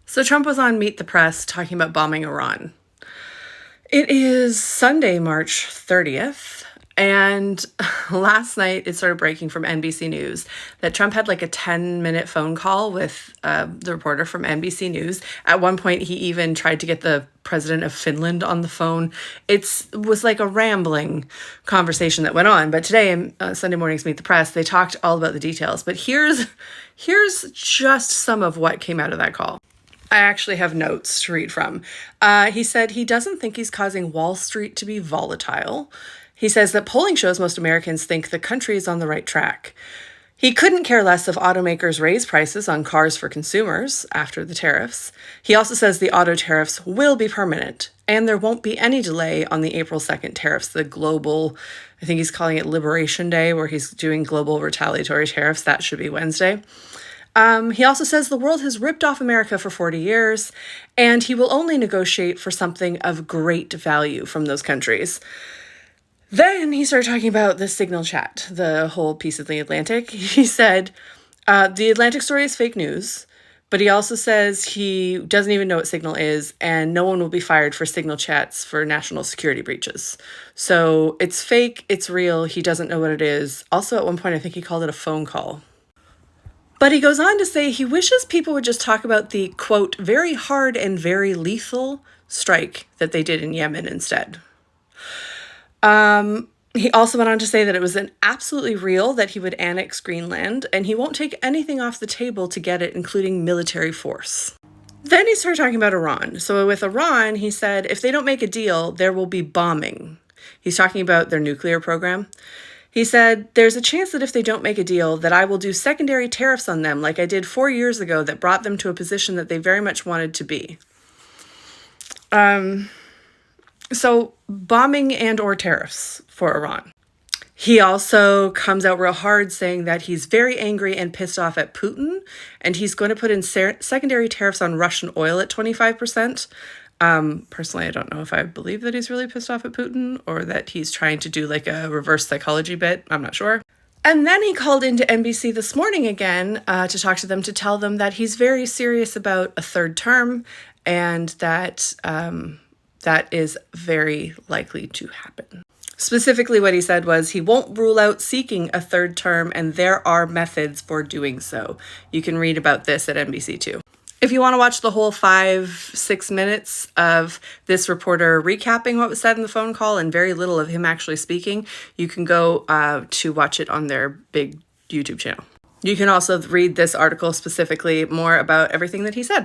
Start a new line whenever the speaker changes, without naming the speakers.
So Trump was on Meet the Press talking about bombing Iran. It is Sunday, March 30th. And last night it started breaking from NBC News that Trump had like a 10-minute phone call with the reporter from NBC News. At one point, he even tried to get the president of Finland on the phone. It was like a rambling conversation that went on. But today, in Sunday morning's Meet the Press, they talked all about the details. But here's just some of what came out of that call. I actually have notes to read from. He said he doesn't think he's causing Wall Street to be volatile. He says that polling shows most Americans think the country is on the right track. He couldn't care less if automakers raise prices on cars for consumers after the tariffs. He also says the auto tariffs will be permanent, and there won't be any delay on the April 2nd tariffs, the global, I think he's calling it Liberation Day, where he's doing global retaliatory tariffs. That should be Wednesday. He also says the world has ripped off America for 40 years, and he will only negotiate for something of great value from those countries. Then he started talking about the Signal chat, the whole piece of the Atlantic. He said the Atlantic story is fake news, but he also says he doesn't even know what Signal is, and no one will be fired for Signal chats for national security breaches. So it's fake, it's real, he doesn't know what it is. Also, at one point, I think he called it a phone call. But he goes on to say he wishes people would just talk about the, quote, very hard and very lethal strike that they did in Yemen instead. He also went on to say that it was absolutely real that he would annex Greenland, and he won't take anything off the table to get it, including military force. Then he started talking about Iran. So with Iran, he said, if they don't make a deal, there will be bombing. He's talking about their nuclear program. He said, there's a chance that if they don't make a deal, that I will do secondary tariffs on them like I did 4 years ago that brought them to a position that they very much wanted to be. So bombing and or tariffs for Iran. He also comes out real hard saying that he's very angry and pissed off at Putin, and he's going to put in secondary tariffs on Russian oil at 25%. Personally, I don't know if I believe that he's really pissed off at Putin or that he's trying to do like a reverse psychology bit. I'm not sure. And then he called into NBC this morning again to talk to them, to tell them that he's very serious about a third term, and that that is very likely to happen. Specifically, what he said was he won't rule out seeking a third term, and there are methods for doing so. You can read about this at NBC2. If you want to watch the whole 5-6 minutes of this reporter recapping what was said in the phone call and very little of him actually speaking, you can go to watch it on their big YouTube channel. You can also read this article specifically more about everything that he said.